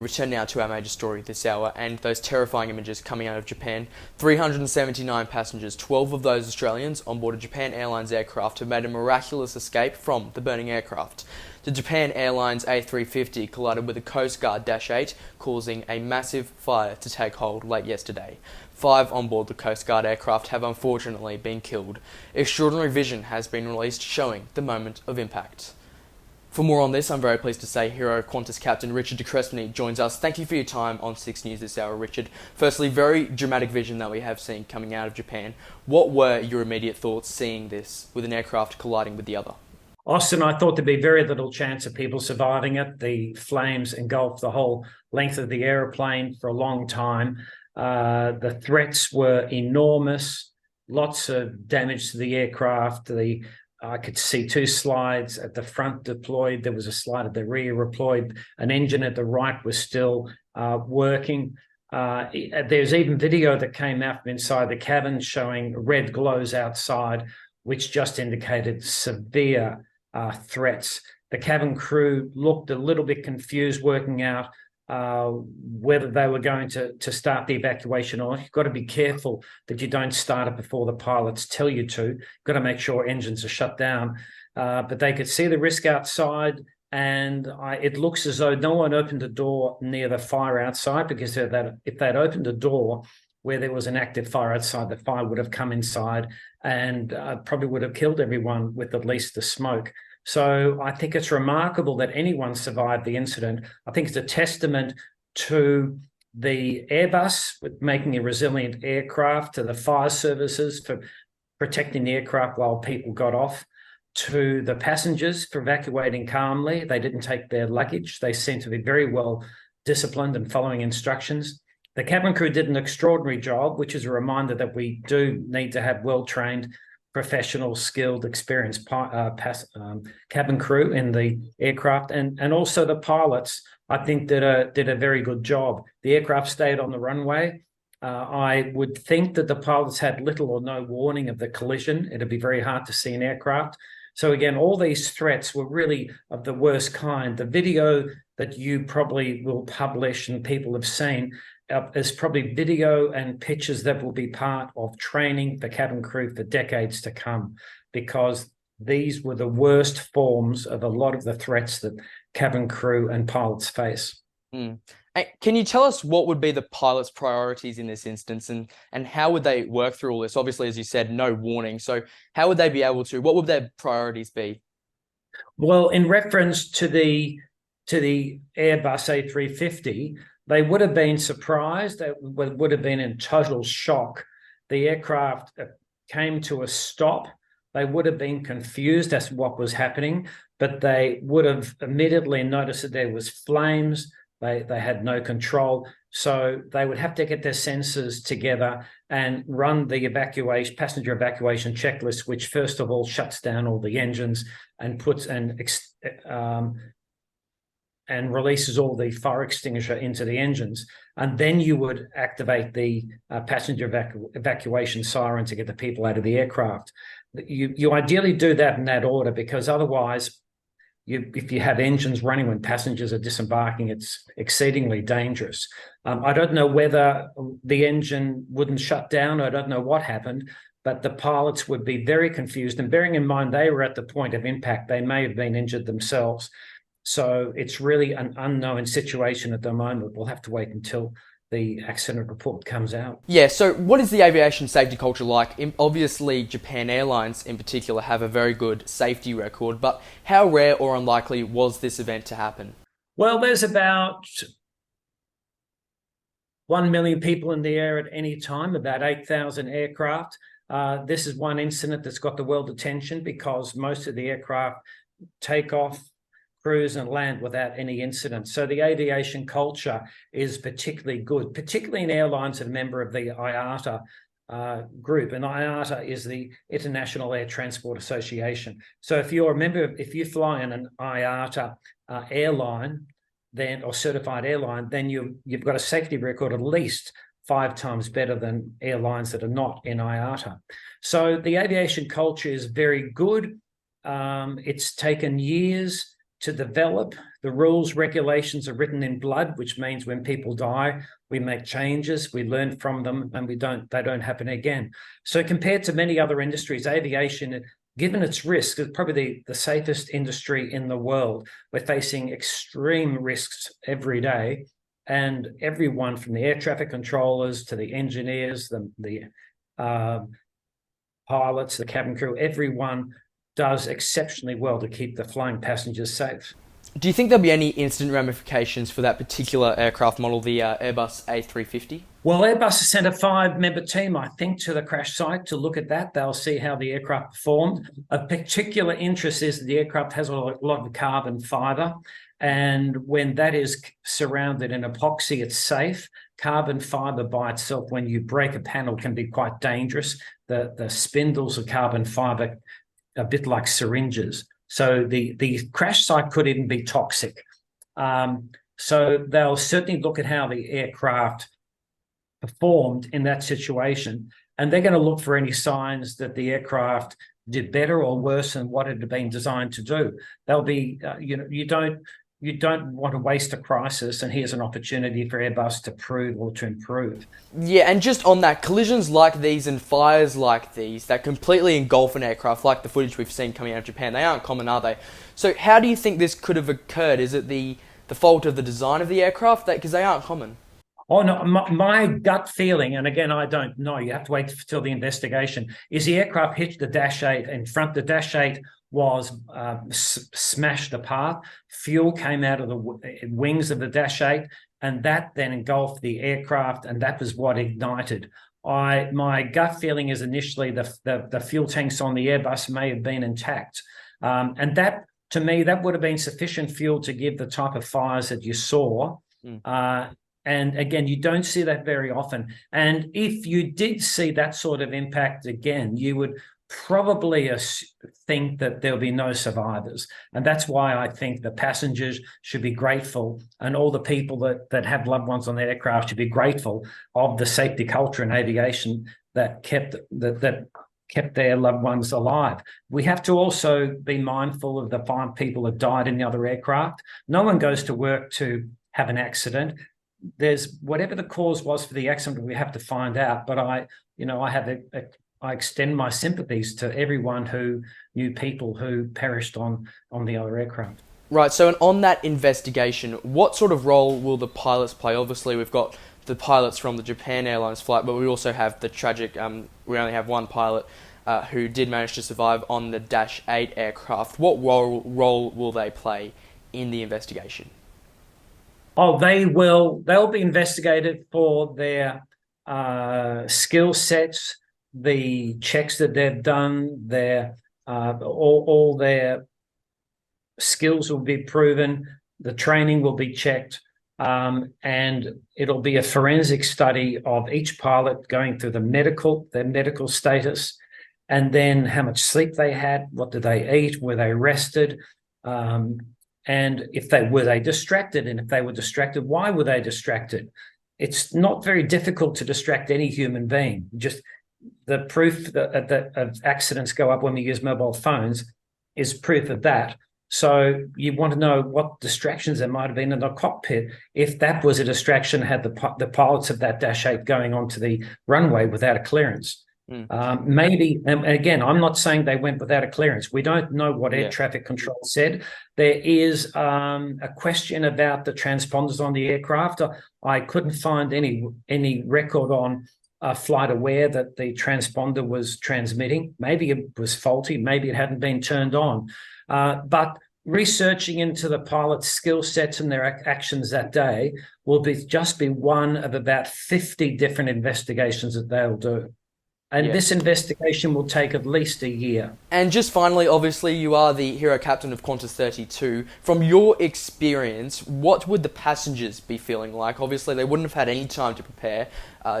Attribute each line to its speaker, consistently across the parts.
Speaker 1: Return now to our major story this hour and those terrifying images coming out of Japan. 379 passengers, 12 of those Australians on board a Japan Airlines aircraft, have made a miraculous escape from the burning aircraft. The Japan Airlines A350 collided with a Coast Guard Dash 8, causing a massive fire to take hold late yesterday. 5 on board the Coast Guard aircraft have unfortunately been killed. Extraordinary vision has been released showing the moment of impact. For more on this, I'm very pleased to say Hero Qantas Captain Richard de Crespigny joins us. Thank you for your time on 6 News this hour, Richard. Firstly, very dramatic vision that we have seen coming out of Japan. What were your immediate thoughts seeing this with an aircraft colliding with the other?
Speaker 2: Austin, I thought there'd be very little chance of people surviving it. The flames engulfed the whole length of the aeroplane for a long time. The threats were enormous, lots of damage to the aircraft. I could see 2 slides at the front deployed. There was a slide at the rear deployed. An engine at the right was still working. There's even video that came out from inside the cabin showing red glows outside, which just indicated severe threats. The cabin crew looked a little bit confused, working out whether they were going to start the evacuation or not. You've got to be careful that you don't start it before the pilots tell you to. You've got to make sure engines are shut down. But they could see the risk outside, and it looks as though no one opened the door near the fire outside, because if they'd opened a door where there was an active fire outside, the fire would have come inside and probably would have killed everyone with at least the smoke. So I think it's remarkable that anyone survived the incident. I think it's a testament to the Airbus with making a resilient aircraft, to the fire services for protecting the aircraft while people got off, to the passengers for evacuating calmly. They didn't take their luggage. They seemed to be very well disciplined and following instructions. The cabin crew did an extraordinary job, which is a reminder that we do need to have well-trained, professional, skilled, experienced cabin crew in the aircraft, and also the pilots, I think, did a very good job. The aircraft stayed on the runway. I would think that the pilots had little or no warning of the collision. It'd be very hard to see an aircraft. So again, all these threats were really of the worst kind. The video that you probably will publish and people have seen is probably video and pictures that will be part of training the cabin crew for decades to come, because these were the worst forms of a lot of the threats that cabin crew and pilots face.
Speaker 1: Can you tell us what would be the pilot's priorities in this instance, and how would they work through all this? Obviously, as you said, no warning. So how would they be able to, what would their priorities be?
Speaker 2: Well, in reference to the Airbus A350, they would have been surprised. They would have been in total shock. The aircraft came to a stop. They would have been confused as to what was happening, but they would have immediately noticed that there was flames. They had no control. So they would have to get their senses together and run the passenger evacuation checklist, which first of all shuts down all the engines and puts and releases all the fire extinguisher into the engines. And then you would activate the passenger evacuation siren to get the people out of the aircraft. You ideally do that in that order, because otherwise, if you have engines running when passengers are disembarking, it's exceedingly dangerous. I don't know whether the engine wouldn't shut down. I don't know what happened, but the pilots would be very confused. And bearing in mind they were at the point of impact, they may have been injured themselves. So it's really an unknown situation at the moment. We'll have to wait until the accident report comes out.
Speaker 1: Yeah, so what is the aviation safety culture like? Obviously, Japan Airlines in particular have a very good safety record, but how rare or unlikely was this event to happen?
Speaker 2: Well, there's about 1 million people in the air at any time, about 8,000 aircraft. This is one incident that's got the world attention, because most of the aircraft take off, cruise and land without any incident. So the aviation culture is particularly good, particularly in airlines that are a member of the IATA group. And IATA is the International Air Transport Association. So if you fly in an IATA airline, or certified airline, then you've got a safety record at least 5 times better than airlines that are not in IATA. So the aviation culture is very good. It's taken years to develop. The rules, regulations are written in blood, which means when people die, we make changes, we learn from them, and they don't happen again. So compared to many other industries, aviation, given its risk, is probably the safest industry in the world. We're facing extreme risks every day, and everyone from the air traffic controllers to the engineers, the pilots, the cabin crew, everyone does exceptionally well to keep the flying passengers safe.
Speaker 1: Do you think there'll be any incident ramifications for that particular aircraft model, the Airbus A350?
Speaker 2: Well, Airbus has sent a 5-member team, I think, to the crash site to look at that. They'll see how the aircraft performed. Of particular interest is that the aircraft has a lot of carbon fibre, and when that is surrounded in epoxy, it's safe. Carbon fibre by itself, when you break a panel, can be quite dangerous. The spindles of carbon fibre, a bit like syringes. So the crash site could even be toxic. So they'll certainly look at how the aircraft performed in that situation, and they're going to look for any signs that the aircraft did better or worse than what it had been designed to do. They'll be, you don't want to waste a crisis, and here's an opportunity for Airbus to prove or to improve.
Speaker 1: Yeah, and just on that, collisions like these and fires like these that completely engulf an aircraft, like the footage we've seen coming out of Japan, they aren't common, are they? So how do you think this could have occurred? Is it the fault of the design of the aircraft? Because they aren't common.
Speaker 2: Oh, no, my gut feeling, and again, I don't know, you have to wait till the investigation, is the aircraft hit the Dash 8 in front. The Dash 8 was smashed apart. Fuel came out of the wings of the Dash 8, and that then engulfed the aircraft, and that was what ignited. My gut feeling is initially the fuel tanks on the Airbus may have been intact. And that, to me, that would have been sufficient fuel to give the type of fires that you saw. And again, you don't see that very often. And if you did see that sort of impact again, you would probably think that there'll be no survivors. And that's why I think the passengers should be grateful, and all the people that have loved ones on the aircraft should be grateful of the safety culture in aviation that kept their loved ones alive. We have to also be mindful of the 5 people that died in the other aircraft. No one goes to work to have an accident. There's whatever the cause was for the accident, we have to find out. But I extend my sympathies to everyone who knew people who perished on the other aircraft.
Speaker 1: Right, so and on that investigation, what sort of role will the pilots play? Obviously, we've got the pilots from the Japan Airlines flight, but we also have the tragic, we only have one pilot who did manage to survive on the Dash 8 aircraft. What role will they play in the investigation?
Speaker 2: Oh, they'll be investigated for their skill sets, the checks that they've done, their all their skills will be proven, the training will be checked, and it'll be a forensic study of each pilot going through their medical status, and then how much sleep they had, what did they eat, were they rested, and were they distracted, and if they were distracted, why were they distracted? It's not very difficult to distract any human being. Just the proof that accidents go up when we use mobile phones is proof of that. So you want to know what distractions there might have been in the cockpit. If that was a distraction, had the pilots of that Dash 8 going onto the runway without a clearance. Maybe, and again, I'm not saying they went without a clearance. We don't know what air traffic control said. There is a question about the transponders on the aircraft. I couldn't find any record on Flight Aware that the transponder was transmitting. Maybe it was faulty. Maybe it hadn't been turned on. But researching into the pilot's skill sets and their actions that day will just be one of about 50 different investigations that they'll do. And this investigation will take at least a year. And
Speaker 1: just finally, obviously, you are the hero captain of Qantas 32. From your experience, what would the passengers be feeling like? Obviously, they wouldn't have had any time to prepare,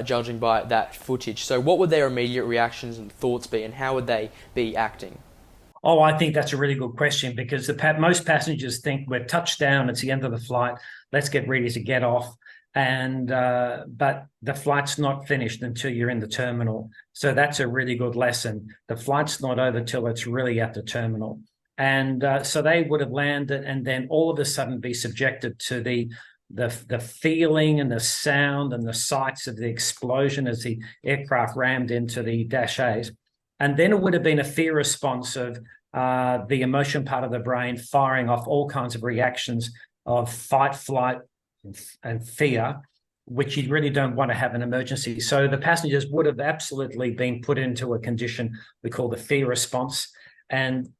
Speaker 1: judging by that footage. So what would their immediate reactions and thoughts be, and how would they be acting?
Speaker 2: Oh, I think that's a really good question, because most passengers think we're touched down, it's the end of the flight, let's get ready to get off. But the flight's not finished until you're in the terminal. So that's a really good lesson. The flight's not over till it's really at the terminal. And so they would have landed and then all of a sudden be subjected to the feeling and the sound and the sights of the explosion as the aircraft rammed into the Dash 8. And then it would have been a fear response of the emotion part of the brain firing off all kinds of reactions of fight, flight, and fear, which you really don't want to have an emergency. So the passengers would have absolutely been put into a condition we call the fear response. And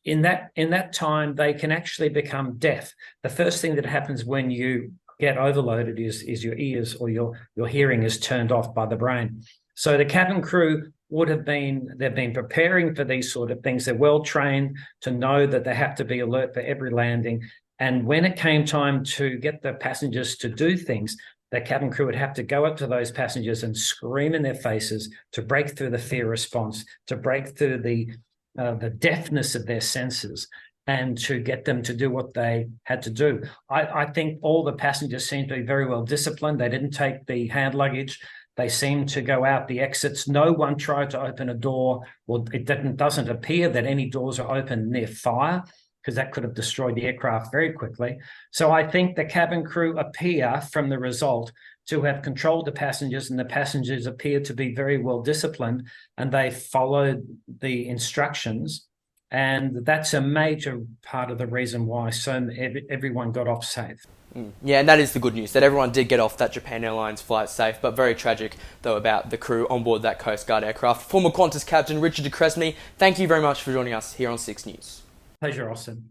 Speaker 2: in that time, they can actually become deaf. The first thing that happens when you get overloaded is your ears or your hearing is turned off by the brain. So the cabin crew they've been preparing for these sort of things. They're well trained to know that they have to be alert for every landing. And when it came time to get the passengers to do things, the cabin crew would have to go up to those passengers and scream in their faces to break through the fear response, to break through the deafness of their senses, and to get them to do what they had to do. I think all the passengers seemed to be very well disciplined. They didn't take the hand luggage. They seemed to go out the exits. No one tried to open a door. Well, it doesn't appear that any doors are open near fire, because that could have destroyed the aircraft very quickly. So I think the cabin crew appear, from the result, to have controlled the passengers, and the passengers appear to be very well disciplined, and they followed the instructions. And that's a major part of the reason why everyone got off safe.
Speaker 1: Yeah, and that is the good news, that everyone did get off that Japan Airlines flight safe, but very tragic, though, about the crew on board that Coast Guard aircraft. Former Qantas captain Richard de Crespigny, thank you very much for joining us here on 6 News.
Speaker 2: Pleasure, Austin.